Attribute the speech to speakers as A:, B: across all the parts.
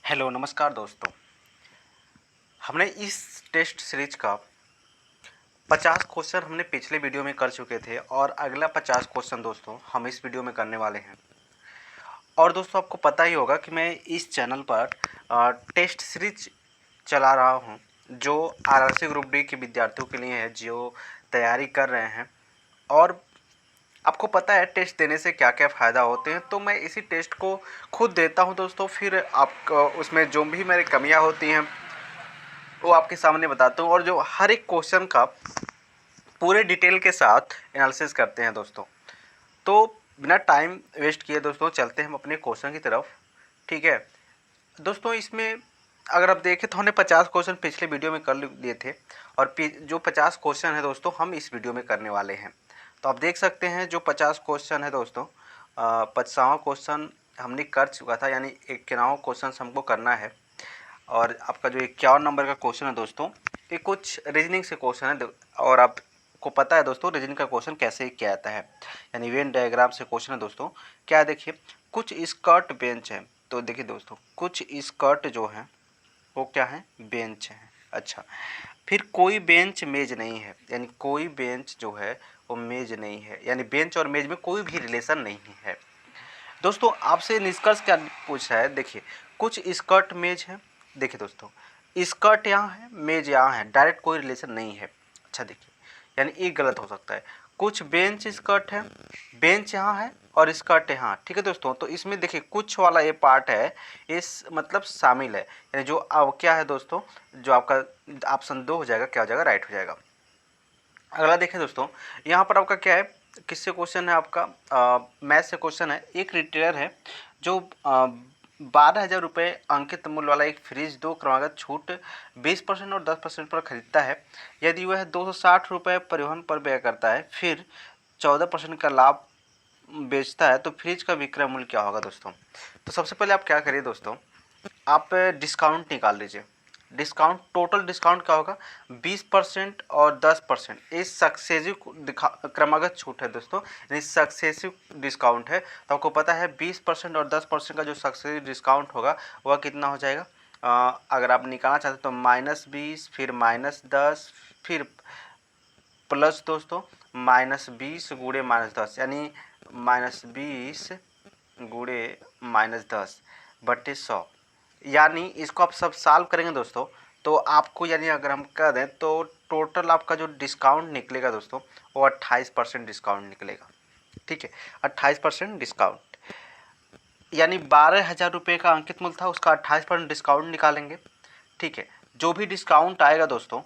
A: Hello नमस्कार दोस्तों। हमने इस टेस्ट सीरीज का 50 क्वेश्चन हमने पिछले वीडियो में कर चुके थे और अगला 50 क्वेश्चन दोस्तों हम इस वीडियो में करने वाले हैं। और दोस्तों आपको पता ही होगा कि मैं इस चैनल पर टेस्ट सीरीज चला रहा हूं जो आरआरसी ग्रुप डी के विद्यार्थियों के लिए है जो तैयारी कर रहे हैं। और आपको पता है टेस्ट देने से क्या क्या फ़ायदा होते हैं, तो मैं इसी टेस्ट को खुद देता हूं दोस्तों। फिर आपको उसमें जो भी मेरी कमियां होती हैं वो आपके सामने बताता हूँ और जो हर एक क्वेश्चन का पूरे डिटेल के साथ एनालिसिस करते हैं दोस्तों। तो बिना टाइम वेस्ट किए दोस्तों चलते हैं हम अपने क्वेश्चन की तरफ। ठीक है दोस्तों, इसमें अगर आप देखें तो हमने 50 क्वेश्चन पिछले वीडियो में कर लिए थे और जो 50 क्वेश्चन है दोस्तों हम इस वीडियो में करने वाले हैं। तो आप देख सकते हैं जो 50 क्वेश्चन है दोस्तों, 50वां क्वेश्चन हमने कर चुका था, यानी 51वां क्वेश्चन हमको करना है। और आपका जो 51 नंबर का क्वेश्चन है दोस्तों, ये कुछ रीजनिंग से क्वेश्चन है और आपको पता है दोस्तों रीजनिंग का क्वेश्चन कैसे किया जाता है, यानी वेन डायग्राम से क्वेश्चन है दोस्तों। क्या देखिए, कुछ स्कर्ट बेंच है, तो देखिए दोस्तों कुछ स्कर्ट जो है वो क्या है, बेंच है। अच्छा, फिर कोई बेंच मेज नहीं है, यानी कोई बेंच जो है वो मेज नहीं है, यानी बेंच और मेज में कोई भी रिलेशन नहीं है। दोस्तों आपसे निष्कर्ष क्या पूछ रहा है, देखिए कुछ स्कर्ट मेज है, देखिए दोस्तों स्कर्ट यहाँ है मेज यहाँ है, डायरेक्ट कोई रिलेशन नहीं है। अच्छा देखिए, यानी ये गलत हो सकता है। कुछ बेंच स्कर्ट है, बेंच यहाँ है और स्कर्ट यहाँ, ठीक है दोस्तों। तो इसमें देखिए कुछ वाला ये पार्ट है, इस मतलब शामिल है, यानी जो अब क्या है दोस्तों, जो आपका ऑप्शन 2 हो जाएगा, क्या हो जाएगा, राइट हो जाएगा। अगला देखें दोस्तों, यहाँ पर आपका क्या है, किससे क्वेश्चन है आपका, मैथ से क्वेश्चन है। एक रिटेलर है जो 12,000 रुपये अंकित मूल्य वाला एक फ्रिज 2 क्रमागत छूट 20% और 10% पर खरीदता है। यदि वह 260 रुपये परिवहन पर व्यय करता है, फिर 14% का लाभ बेचता है, तो फ्रिज का विक्रय मूल्य क्या होगा दोस्तों। तो सबसे पहले आप क्या करिए दोस्तों, आप डिस्काउंट निकाल लीजिए। डिस्काउंट, टोटल डिस्काउंट क्या होगा, 20% और 10%। ये सक्सेसिव क्रमागत छूट है दोस्तों, यानी सक्सेसिव डिस्काउंट है। तो आपको पता है 20% और 10% का जो सक्सेसिव डिस्काउंट होगा वह कितना हो जाएगा। अगर आप निकालना चाहते हैं तो -20, फिर -10, फिर प्लस दोस्तों -20 गुणे -10, यानी -20 गुणे -10 बटे 100। यानी इसको आप सब सॉल्व करेंगे दोस्तों, तो आपको यानी अगर हम कर दें तो टोटल आपका जो डिस्काउंट निकलेगा दोस्तों वो 28% डिस्काउंट निकलेगा। ठीक है, 28% डिस्काउंट, यानी 12,000 रुपये का अंकित मूल्य था, उसका 28% डिस्काउंट निकालेंगे। ठीक है, जो भी डिस्काउंट आएगा दोस्तों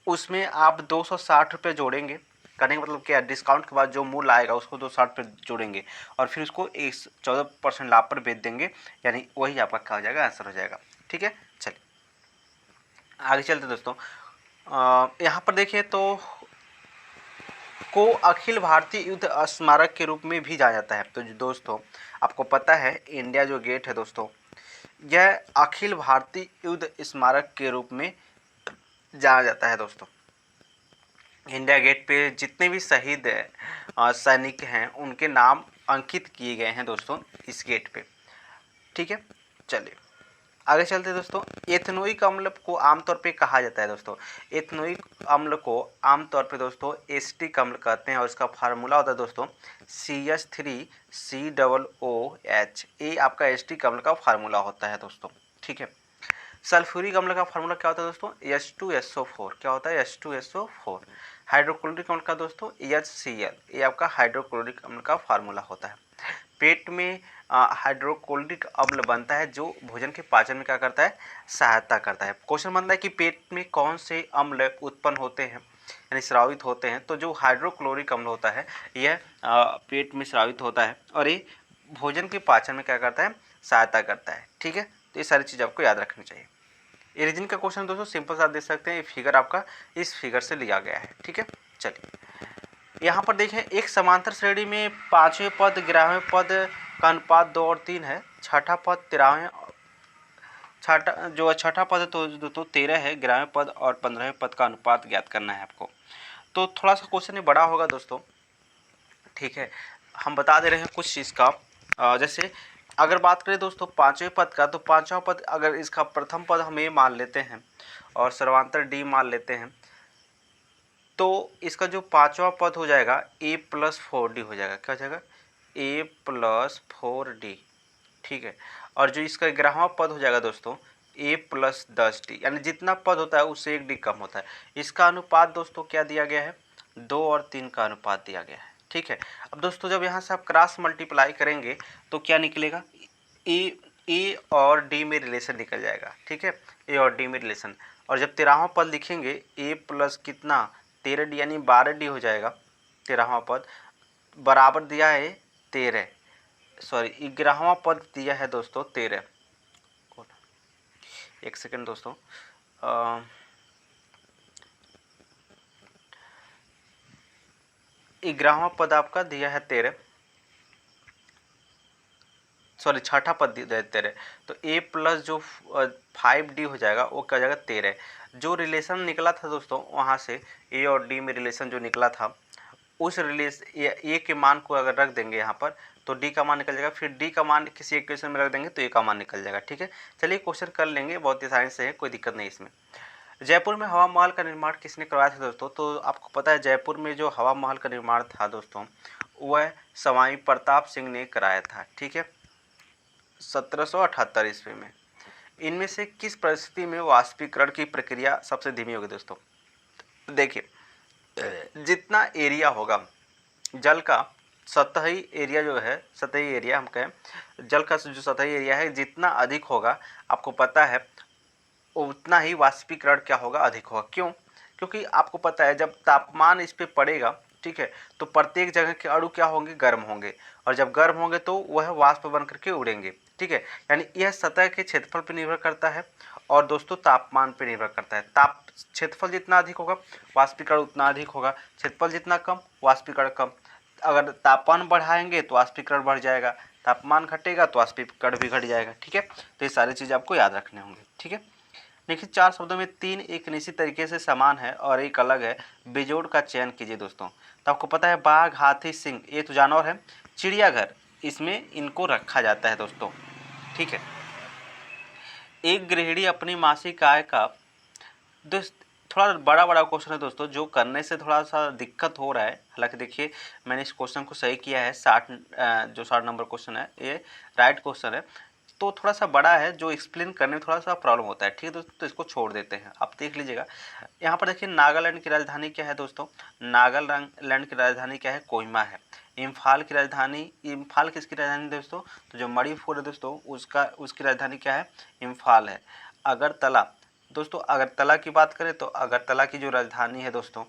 A: उसमें आप 260 रुपये जोड़ेंगे। करने का मतलब क्या है, डिस्काउंट के बाद जो मूल्य आएगा उसको 260 पे जोड़ेंगे और फिर उसको 14% लाभ पर बेच देंगे, यानी वही आपका क्या हो जाएगा, आंसर हो जाएगा। ठीक है, चलिए आगे चलते दोस्तों। यहाँ पर देखिए तो को अखिल भारतीय युद्ध स्मारक के रूप में भी जाना जाता है। तो दोस्तों आपको पता है इंडिया जो गेट है दोस्तों, यह अखिल भारतीय युद्ध स्मारक के रूप में जाना जाता है दोस्तों। इंडिया गेट पे जितने भी शहीद सैनिक हैं उनके नाम अंकित किए गए हैं दोस्तों इस गेट पे। ठीक है, चलिए आगे चलते हैं दोस्तों। एथनोइक अम्ल को आमतौर पे कहा जाता है दोस्तों, एथनोइक अम्ल को आमतौर पे दोस्तों एसिटिक अम्ल कहते हैं और इसका फार्मूला होता है दोस्तों CH3COOH। ये आपका एसिटिक अम्ल का फार्मूला होता है दोस्तों। ठीक है, सल्फ्यूरिक अम्ल का फार्मूला क्या होता है दोस्तों, H2SO4। क्या होता है, H2SO4। हाइड्रोक्लोरिक अम्ल का दोस्तों HCl, ये आपका हाइड्रोक्लोरिक अम्ल का फार्मूला होता है। पेट में हाइड्रोक्लोरिक अम्ल बनता है जो भोजन के पाचन में क्या करता है, सहायता करता है। क्वेश्चन बनता है कि पेट में कौन से अम्ल उत्पन्न होते हैं, यानी स्रावित होते हैं। तो जो हाइड्रोक्लोरिक अम्ल होता है यह पेट में स्रावित होता है और ये भोजन के पाचन में क्या करता है, सहायता करता है। ठीक है, तो ये सारी चीज़ आपको याद रखनी चाहिए। ये रीजन का क्वेश्चन दोस्तों सिंपल सा देख सकते हैं, ये फिगर आपका इस फिगर से लिया गया है। ठीक है, चलिए यहाँ पर देखें, एक समांतर श्रेणी में 5वें पद 11वें पद का अनुपात 2 और 3 है। छठा पद 13वें, छठा पद है तो दोस्तों 13 है, 11वें पद और 15वें पद का अनुपात ज्ञात करना है आपको। तो थोड़ा सा क्वेश्चन ये बड़ा होगा दोस्तों। ठीक है, हम बता दे रहे हैं कुछ चीज़ का, जैसे अगर बात करें दोस्तों पाँचवें पद का, तो पाँचवा पद अगर इसका प्रथम पद हम ए मान लेते हैं और सर्वांतर डी मान लेते हैं, तो इसका जो पाँचवा पद हो जाएगा ए प्लस 4 डी हो जाएगा। क्या हो जाएगा? ए प्लस 4 डी। ठीक है। और जो इसका 11वां पद हो जाएगा दोस्तों ए प्लस 10 डी, यानी जितना पद होता है उससे 1 डी कम होता है। इसका अनुपात दोस्तों क्या दिया गया है? 2 और 3 का अनुपात दिया गया है। ठीक है। अब दोस्तों जब यहाँ से आप क्रॉस मल्टीप्लाई करेंगे तो क्या निकलेगा? ए और डी में रिलेशन निकल जाएगा। ठीक है, ए और डी में रिलेशन। और जब 13वां पद लिखेंगे ए प्लस कितना 13 डी, यानी 12 डी हो जाएगा 13वां पद। बराबर दिया है 13, सॉरी 11वां पद दिया है दोस्तों 13। एक सेकेंड दोस्तों, 11वां पद आपका दिया है 13, सॉरी छठा पद दिया है 13। तो ए प्लस जो 5 डी हो जाएगा वो क्या हो जाएगा? 13। जो रिलेशन निकला था दोस्तों वहाँ से ए और डी में रिलेशन जो निकला था, उस रिलेशन ए के मान को अगर रख देंगे यहाँ पर तो डी का मान निकल जाएगा, फिर डी का मान किसी इक्वेशन में रख देंगे तो ए का मान निकल जाएगा। ठीक है, चलिए क्वेश्चन कर लेंगे, बहुत ही आसानी से है, कोई दिक्कत नहीं इसमें। जयपुर में हवा महल का निर्माण किसने करवाया था दोस्तों? तो आपको पता है जयपुर में जो हवा महल का निर्माण था दोस्तों वह सवाई प्रताप सिंह ने कराया था। ठीक है, 1778 ईस्वी में। इनमें से किस परिस्थिति में वाष्पीकरण की प्रक्रिया सबसे धीमी होगी दोस्तों? देखिए, जितना एरिया होगा जल का, सतही एरिया जो है, सतही एरिया हम कहें जल का जो सतही एरिया है जितना अधिक होगा, आपको पता है उतना ही वाष्पीकरण क्या होगा? अधिक होगा। क्यों? क्योंकि आपको पता है जब तापमान इस पे पड़ेगा, ठीक है, तो प्रत्येक जगह के अणु क्या होंगे? गर्म होंगे, और जब गर्म होंगे तो वह वाष्प बन करके उड़ेंगे। ठीक है, यानी यह सतह के क्षेत्रफल पर निर्भर करता है और दोस्तों तापमान पर निर्भर करता है। क्षेत्रफल जितना अधिक होगा वाष्पीकरण उतना अधिक होगा, क्षेत्रफल जितना कम वाष्पीकरण कम। अगर तापमान बढ़ाएंगे तो वाष्पीकरण बढ़ जाएगा, तापमान घटेगा तो वाष्पीकरण भी घट जाएगा। ठीक है, तो ये सारी चीज़ आपको याद रखने होंगे। ठीक है, देखिए 4 शब्दों में 3 एक निश्चित तरीके से समान है और एक अलग है, बेजोड़ का चयन कीजिए दोस्तों। तो आपको पता है बाघ, हाथी, सिंह ये तो जानवर है, चिड़ियाघर इसमें इनको रखा जाता है दोस्तों। ठीक है, एक गृहिणी अपनी मासिक आय का, दोस्त थोड़ा बड़ा क्वेश्चन है दोस्तों, जो करने से थोड़ा सा दिक्कत हो रहा है। हालांकि देखिए मैंने इस क्वेश्चन को सही किया है, 60 नंबर क्वेश्चन है, ये राइट क्वेश्चन है, तो थोड़ा सा बड़ा है, जो एक्सप्लेन करने में थोड़ा सा प्रॉब्लम होता है। ठीक है दोस्तों, तो इसको छोड़ देते हैं, आप देख लीजिएगा। यहाँ पर देखिए नागालैंड की राजधानी क्या है दोस्तों? नागालैंड की राजधानी क्या है? कोहिमा है। इम्फाल की राजधानी, इम्फाल किसकी राजधानी दोस्तों? तो जो मणिपुर है दोस्तों उसकी राजधानी क्या है? इम्फाल है। अगरतला, दोस्तों अगरतला की बात करें तो अगरतला की जो राजधानी है दोस्तों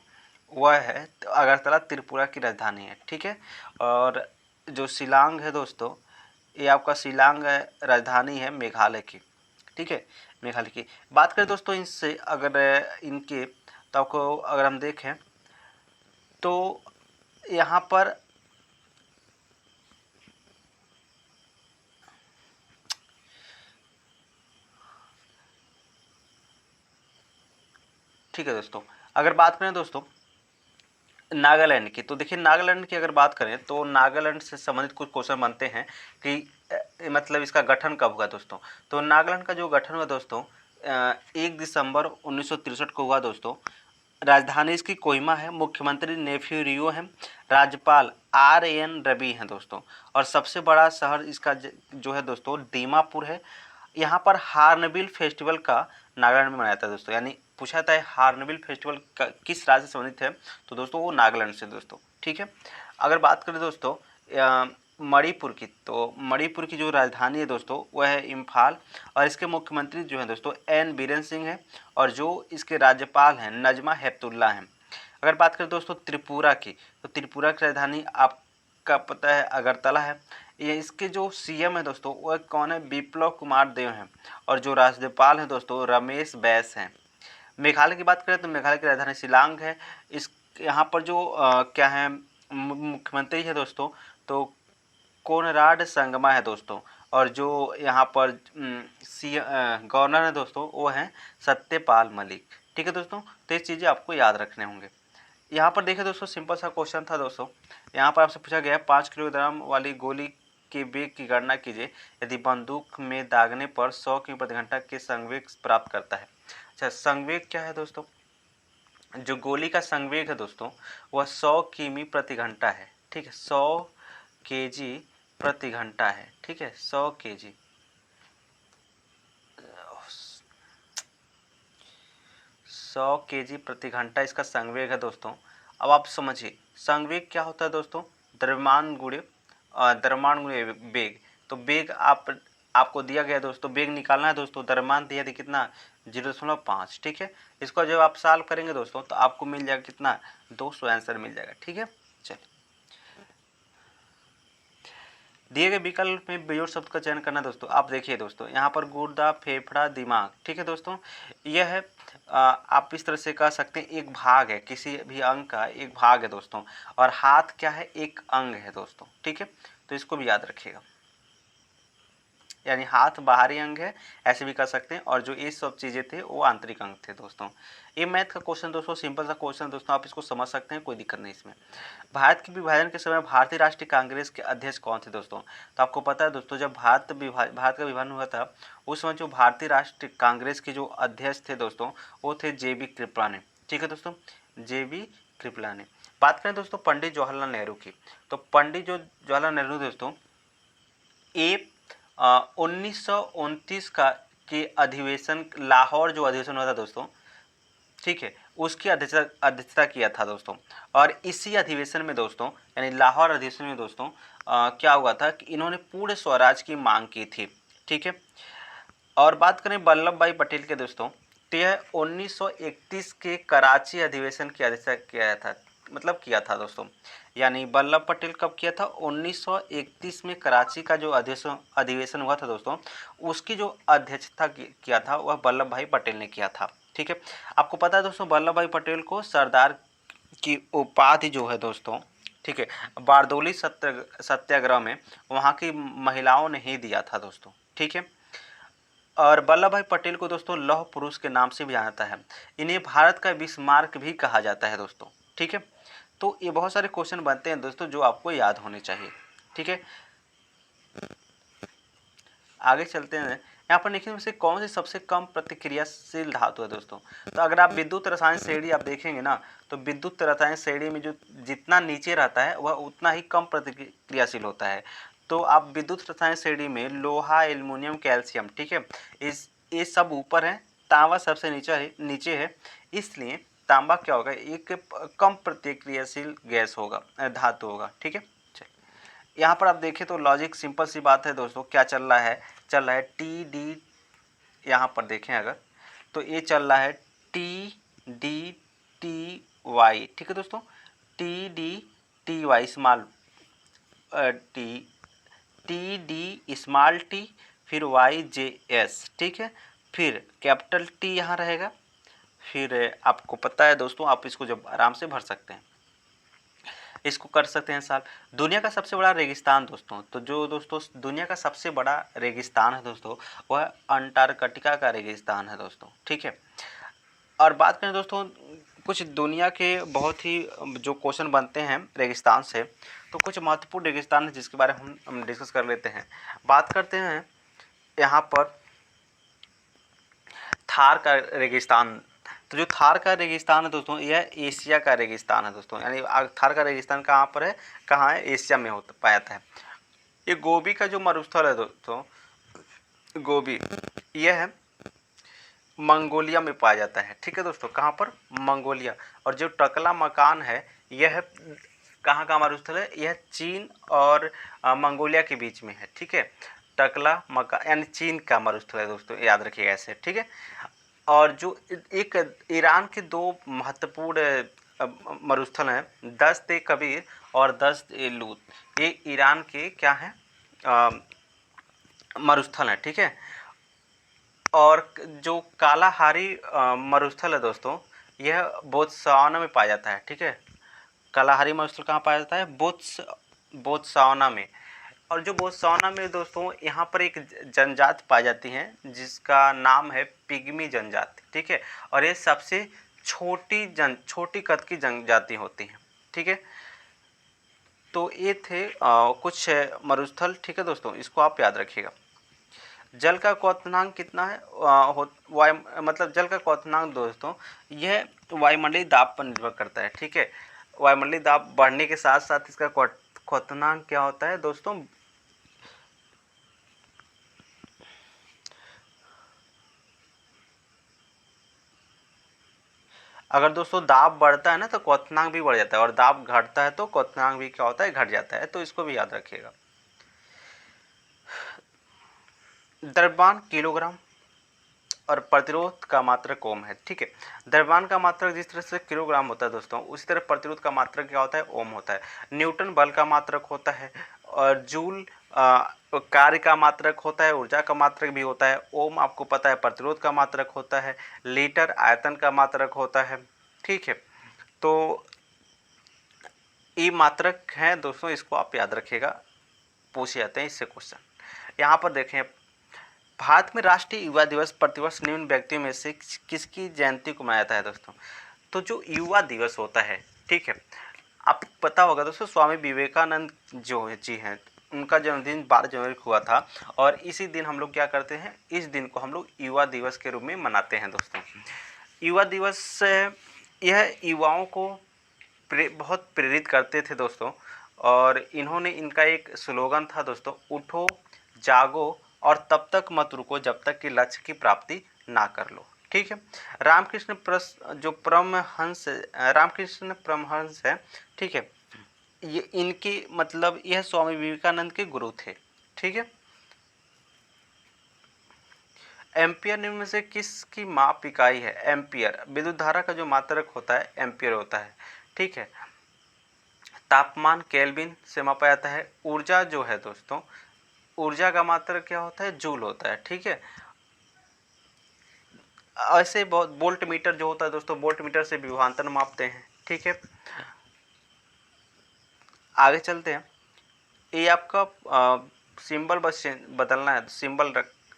A: वह है, तो अगरतला त्रिपुरा की राजधानी है। ठीक है, और जो शिलांग है दोस्तों, ये आपका शिलांग राजधानी है मेघालय की। ठीक है, मेघालय की बात करें दोस्तों, इनसे अगर इनके तो आपको अगर हम देखें तो यहाँ पर ठीक है दोस्तों, अगर बात करें दोस्तों नागालैंड की, तो देखिए नागालैंड की अगर बात करें तो नागालैंड से संबंधित कुछ क्वेश्चन बनते हैं कि मतलब इसका गठन कब हुआ दोस्तों? तो नागालैंड का जो गठन हुआ दोस्तों 1 दिसंबर 1963 को हुआ दोस्तों। राजधानी इसकी कोहिमा है, मुख्यमंत्री नेफ्यू रियो हैं, राज्यपाल RN रवि हैं दोस्तों, और सबसे बड़ा शहर इसका जो है दोस्तों दीमापुर है। यहाँ पर हार्नबिल फेस्टिवल का नागालैंड में मनाया जाता है दोस्तों, यानी पूछा जाता है हार्नबिल फेस्टिवल का किस राज्य से संबंधित है? तो दोस्तों वो नागालैंड से दोस्तों। ठीक है, अगर बात करें दोस्तों मणिपुर की, तो मणिपुर की जो राजधानी है दोस्तों वह है इम्फाल, और इसके मुख्यमंत्री जो हैं दोस्तों N बीरेन सिंह हैं, और जो इसके राज्यपाल हैं नजमा हेपतुल्ला हैं। अगर बात करें दोस्तों त्रिपुरा की, तो त्रिपुरा की राजधानी आपका पता है अगरतला है। ये इसके जो CM है दोस्तों वह कौन है? बिप्लब कुमार देव हैं, और जो राज्यपाल हैं दोस्तों रमेश बैस हैं। मेघालय की बात करें तो मेघालय की राजधानी शिलांग है। इस यहाँ पर जो क्या है मुख्यमंत्री है दोस्तों, तो कोनराड संगमा है दोस्तों, और जो यहाँ पर गवर्नर है दोस्तों वो हैं सत्यपाल मलिक। ठीक है दोस्तों, तो ये चीज़ें आपको याद रखने होंगे। यहाँ पर देखिए दोस्तों सिंपल सा क्वेश्चन था दोस्तों, यहाँ पर आपसे पूछा गया 5 किलोग्राम वाली गोली के वेग की गणना कीजिए यदि बंदूक में दागने पर 100 किमी प्रति घंटा के संवेग प्राप्त करता है। अच्छा, संवेग क्या है दोस्तों? जो गोली का संवेग है दोस्तों वह 100 किमी प्रति घंटा है। ठीक है, 100 केजी प्रति घंटा है। ठीक है, 100 केजी 100 केजी प्रति घंटा इसका संवेग है दोस्तों। अब आप समझिए संवेग क्या होता है दोस्तों? द्रव्यमान गुणे वेग। तो वेग आपको दिया गया दोस्तों, वेग निकालना है दोस्तों, द्रव्यमान दिया था कितना 0.5। ठीक है, इसको जब आप सॉल्व करेंगे दोस्तों तो आपको मिल जाएगा कितना 200 आंसर मिल जाएगा। ठीक है, चलिए दिए गए विकल्प में बेजोड़ शब्द का चयन करना दोस्तों। आप देखिए दोस्तों यहाँ पर गुर्दा, फेफड़ा, दिमाग। ठीक है दोस्तों, यह है आप इस तरह से कह सकते हैं एक भाग है, किसी भी अंग का एक भाग है दोस्तों। और हाथ क्या है? एक अंग है दोस्तों। ठीक है, तो इसको भी याद रखिएगा, यानी हाथ बाहरी अंग है ऐसे भी कर सकते हैं, और जो ये सब चीज़ें थे वो आंतरिक अंग थे दोस्तों। ये मैथ का क्वेश्चन दोस्तों, सिंपल सा क्वेश्चन दोस्तों, आप इसको समझ सकते हैं, कोई दिक्कत नहीं इसमें। भारत के विभाजन के समय भारतीय राष्ट्रीय कांग्रेस के अध्यक्ष कौन थे दोस्तों? तो आपको पता है दोस्तों, जब भारत का विभाजन हुआ था उस समय जो भारतीय राष्ट्रीय कांग्रेस के जो अध्यक्ष थे दोस्तों वो थे JB कृपलानी। ठीक है दोस्तों, JB कृपलानी। बात करें दोस्तों पंडित जवाहरलाल नेहरू की, तो पंडित जो जवाहरलाल नेहरू दोस्तों ये 1929 का के अधिवेशन, लाहौर जो अधिवेशन हुआ था दोस्तों, ठीक है, उसकी अध्यक्षता किया था दोस्तों। और इसी अधिवेशन में दोस्तों, यानी लाहौर अधिवेशन में दोस्तों क्या हुआ था कि इन्होंने पूर्ण स्वराज की मांग की थी। ठीक है, और बात करें वल्लभ भाई पटेल के दोस्तों, तो यह 1931 के कराची अधिवेशन की अध्यक्षता किया था दोस्तों। यानी वल्लभ पटेल कब किया था? 1931 में कराची का जो अधिवेशन हुआ था दोस्तों, उसकी जो अध्यक्षता किया था वह वल्लभ भाई पटेल ने किया था। ठीक है, आपको पता है दोस्तों वल्लभ भाई पटेल को सरदार की उपाधि जो है दोस्तों, ठीक है, बारदोली सत्याग्रह में वहाँ की महिलाओं ने ही दिया था दोस्तों। ठीक है, और वल्लभ भाई पटेल को दोस्तों लौह पुरुष के नाम से भी जाना जाता है। इन्हें भारत का बिस्मार्क भी कहा जाता है दोस्तों। ठीक है, तो ये बहुत सारे क्वेश्चन बनते हैं दोस्तों जो आपको याद होने चाहिए। ठीक है, आगे चलते हैं। यहाँ पर निम्न में से कौन सी सबसे कम प्रतिक्रियाशील धातु है दोस्तों? तो अगर आप विद्युत रसायन श्रेणी आप देखेंगे ना, तो विद्युत रसायन श्रेणी में जो जितना नीचे रहता है वह उतना ही कम प्रतिक्रियाशील होता है। तो आप विद्युत रसायन श्रेणी में लोहा, एल्युमिनियम, कैल्शियम, ठीक है, इस ये सब ऊपर है, तांबा सबसे नीचे है, इसलिए तांबा क्या होगा? एक कम प्रतिक्रियाशील गैस होगा, धातु होगा। ठीक है, यहाँ पर आप देखें तो लॉजिक सिंपल सी बात है दोस्तों, क्या चल रहा है? चल रहा है TD, यहाँ पर देखें अगर तो ये चल रहा है TDTY। ठीक है दोस्तों, TDTY small TD small t, फिर YJS। ठीक है, फिर कैपिटल T यहाँ रहेगा, फिर आपको पता है दोस्तों आप इसको जब आराम से भर सकते हैं, इसको कर सकते हैं साल। दुनिया का सबसे बड़ा रेगिस्तान दोस्तों, तो जो दोस्तों दुनिया का सबसे बड़ा रेगिस्तान है दोस्तों वह अंटार्कटिका का रेगिस्तान है दोस्तों। ठीक है, और बात करें दोस्तों कुछ दुनिया के बहुत ही जो क्वेश्चन बनते हैं रेगिस्तान से, तो कुछ महत्वपूर्ण रेगिस्तान है जिसके बारे में हम डिस्कस कर लेते हैं। बात करते हैं यहाँ पर थार का रेगिस्तान। तो जो थार का रेगिस्तान है दोस्तों यह एशिया का रेगिस्तान है दोस्तों, यानी थार का रेगिस्तान कहाँ पर है? कहाँ है? एशिया में होता पाया जाता है। ये गोबी का जो मरुस्थल है दोस्तों, गोबी यह है मंगोलिया में पाया जाता है। ठीक है दोस्तों, कहाँ पर? मंगोलिया। और जो टकला मकान है यह कहाँ का मरुस्थल है? यह चीन और मंगोलिया के बीच में है। ठीक है, टकला मकान यानी चीन का मरुस्थल है दोस्तों, याद रखिएगा ऐसे। ठीक है, और जो एक ईरान के दो महत्वपूर्ण मरुस्थल हैं, दस्त ए कबीर और दस्त ए लूत, ये ईरान के क्या हैं? मरुस्थल हैं। ठीक है, और जो कालाहारी मरुस्थल है दोस्तों यह बोत्सवाना में पाया जाता है। ठीक है, कालाहारी मरुस्थल कहाँ पाया जाता है? बोत्सवाना में। और जो बोत्सवाना में दोस्तों यहाँ पर एक जनजाति पाई जाती है जिसका नाम है पिग्मी जनजाति। ठीक है, और ये सबसे छोटी कद की जनजाति होती है। ठीक है, तो ये थे कुछ मरुस्थल, ठीक है दोस्तों, इसको आप याद रखिएगा। जल का क्वथनांक कितना है, मतलब जल का क्वथनांक दोस्तों यह वायुमंडलीय दाब पर निर्भर करता है, ठीक है। वायुमंडलीय दाब बढ़ने के साथ साथ इसका क्वथनांक क्या होता है दोस्तों, अगर दोस्तों दाब बढ़ता है ना तो क्वथनांक भी बढ़ जाता है, और दाब घटता है तो क्वथनांक भी क्या होता है, घट जाता है, तो इसको भी याद रखिएगा। द्रव्यमान किलोग्राम और प्रतिरोध का मात्रक ओम है, ठीक है। द्रव्यमान का मात्रक जिस तरह से किलोग्राम होता है दोस्तों, उसी तरह प्रतिरोध का मात्रक क्या होता है, ओम होता है। न्यूटन बल का मात्रक होता है, और जूल कार्य का मात्रक होता है, ऊर्जा का मात्रक भी होता है। ओम आपको पता है प्रतिरोध का मात्रक होता है। लीटर आयतन का मात्रक होता है, ठीक है। तो ये मात्रक है दोस्तों, इसको आप याद रखिएगा, पूछे जाते हैं इससे क्वेश्चन। यहाँ पर देखें, भारत में राष्ट्रीय युवा दिवस प्रतिवर्ष निम्न व्यक्तियों में से किसकी जयंती को मनाया जाता है दोस्तों। तो जो युवा दिवस होता है, ठीक है, आपको पता होगा दोस्तों, स्वामी विवेकानंद जो जी हैं, उनका जन्मदिन 12 जनवरी को हुआ था, और इसी दिन हम लोग क्या करते हैं, इस दिन को हम लोग युवा दिवस के रूप में मनाते हैं दोस्तों। युवा दिवस यह युवाओं को बहुत प्रेरित करते थे दोस्तों, और इन्होंने, इनका एक स्लोगन था दोस्तों, उठो जागो और तब तक मत रुको जब तक कि लक्ष्य की प्राप्ति ना कर लो, ठीक है। रामकृष्ण परमहंस है, ठीक है, ये इनकी मतलब यह स्वामी विवेकानंद के गुरु थे, ठीक है। एम्पियर निम्न में से किसकी माप इकाई है। एम्पियर विद्युत धारा का जो मात्रक होता है एम्पियर होता है, ठीक है। तापमान केल्विन से मापा जाता है। ऊर्जा जो है दोस्तों, ऊर्जा का मात्रक क्या होता है, जूल होता है, ठीक है। ऐसे बहुत वोल्ट मीटर जो होता है दोस्तों, वोल्ट मीटर से विभवांतर मापते हैं, ठीक है। आगे चलते हैं, ये आपका सिंबल बस बदलना है, सिंबल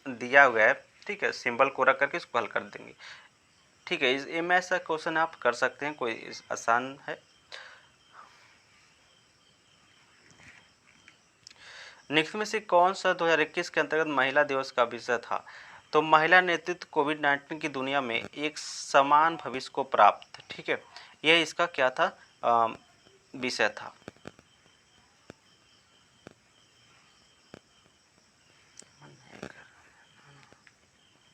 A: दिया हुआ है, ठीक है, सिंबल को रख करके इसको हल कर देंगे, ठीक है। इस में ऐसा क्वेश्चन आप कर सकते हैं, कोई आसान है। निम्न में से कौन सा 2021 के अंतर्गत महिला दिवस का विषय था। तो महिला नेतृत्व कोविड-19 की दुनिया में एक समान भविष्य को प्राप्त, ठीक है, यह इसका क्या था, विषय था।